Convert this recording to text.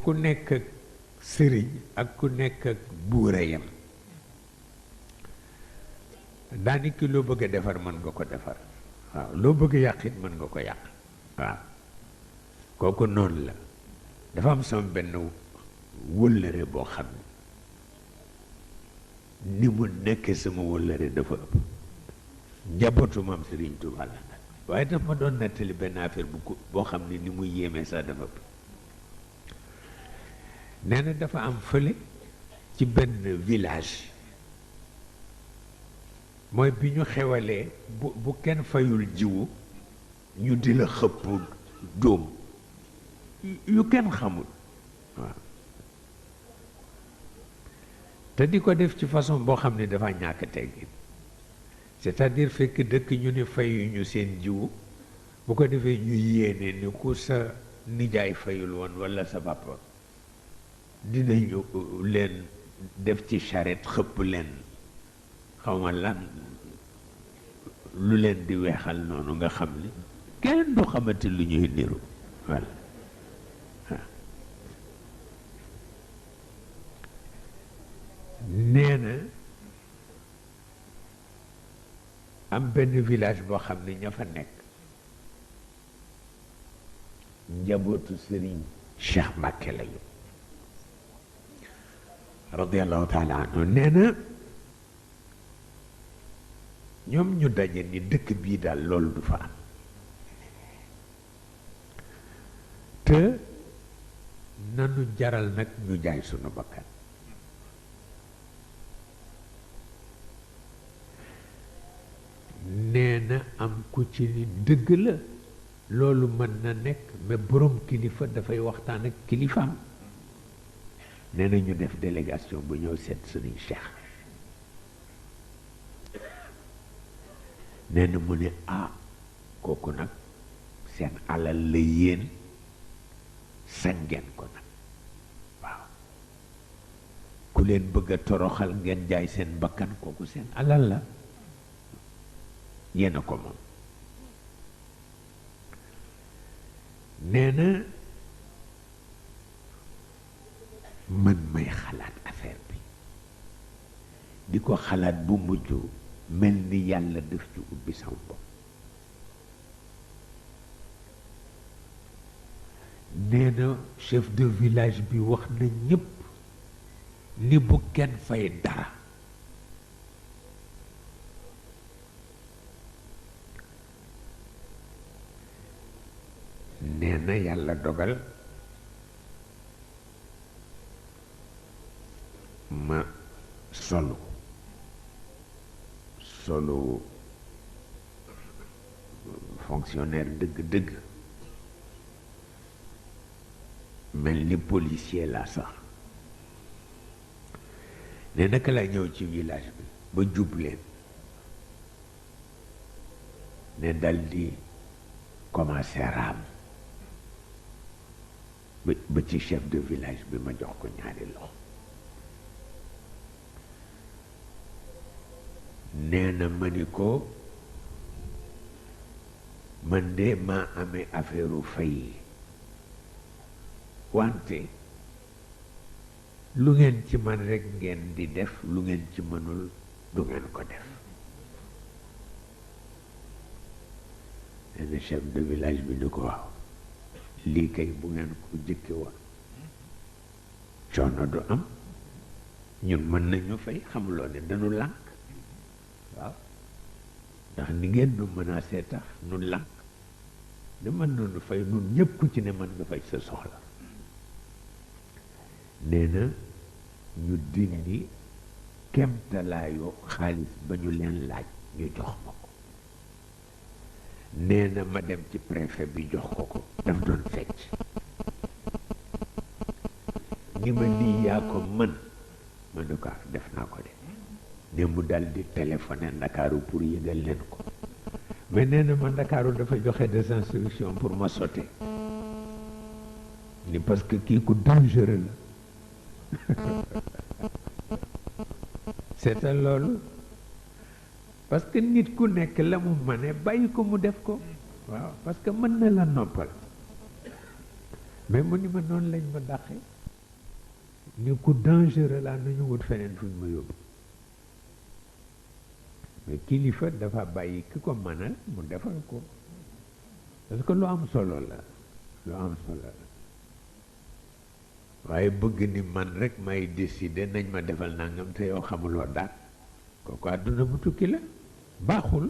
ku nekk ak sëriñ ak ku nekk ak buura yam daanaka loo bëgg a defar mën nga ko defar waaw loo bëgg a yàq it mën nga ko yàq waaw kooku noonu la dafa am sama benn wëllëre boo xam ne ni mu nekk sama wëllëre dafa ëpp njabootu maam Serigne Touba la nag waaye daf ma doon nettali benn affaire boo xam ne ni muy yéemee sax dafa ëpp nee na dafa am fële ci benn village mooy bi ñu xewalee bu kenn fayul jiwu ñu di la xëpp dóom yu kenn xamul waaw te di ko def ci façon boo xam ne dafa ñàkk teggin c'est-à-dire fekk dëkk ñu ne fayuñu seen jiwu bu ko defee ñu yéene ni ku sa nijaay fayul woon walla sa papa dinañu leen def ci charrette xëpp leen xawma lan lu leen di weexal noonu nga xam ni kenn du xamante lu ñuy niru voilà nee na am benn village boo xam ne ña fa nekk njabootu sëriñ Cheikh Mbacke lañu radiallahu taala anhu nee na ñoom ñu daje ni dëkk bii daal loolu du fa am te nanu jaral nag ñu jaay sunu bakkan nee na am ku ci ni dëgg la loolu mën na nekk mais borom kilifa dafay waxtaan ak kilifaam nee na ñu def délégation bu ñëw seet Serigne Cheikh nee na mu ne kooku nag seen alal la yéen sañ ngeen ko nag waaw ku leen bëgg a toroxal ngeen jaay seen bakkan kooku seen alal la yéen a ko moom nee na man may xalaat affaire bi di ko xalaat bu mujj mel ni yàlla def ci ubbi sama bopp nee na chef de village bi wax na ñépp ni bu kenn fay dara nee na yàlla dogal ma solu fonctionnaire dëgg-dëgg mel ni policier laa sax ne naka laa ñëw ci village bi ba jub leen ne dal di commencé raam ba ci chef de village bi ma jox ko ñaari loxo nee na ma ni ko man de maa amee affaire fay wante lu ngeen ci man rekk ngeen di def lu ngeen ci mënul du ngeen ko def nee na chef de village bi ni ko waaw lii kay bu ngeen ko jëkke woon coono du am ñun mën nañu fay xamuloo ne dañu lànk waaw ndax ni ngeen nu menacé tax nu lànk ne mën nañu fay nun ñëpp ku ci ne mën nga fay sa soxla nee na ñu dindi kemtalaayu xaalis ba ñu leen laaj ñu jox ma ko nee na ma dem ci préfet bi jox ko daf doon fecc ni ma lii yaa ko mën ma ne ko def naa ko de ne mu dal di téléphoné Ndakaaru pour yëgal leen ko mais nee na ma Ndakaaru dafa joxe des instructions pour ma sauter ni parce que kii ku dangereux la seetal loolu parce que nit ku nekk la mu mëne bàyyi ko mu def ko waaw parce que mën na la noppal mais mu ni ma noonu lañ ma dàqe ni ku dangereux la nañu wut feneen fuñ ma yóbbu mais kilifa dafa bàyyi ki ko manal mu defal ko parce que lu am solo la lu am solo la waaye bëgg ni man rek may décider nañ ma defal nangam te yow xamuloo daal kooku àdduna bu tukki la baaxul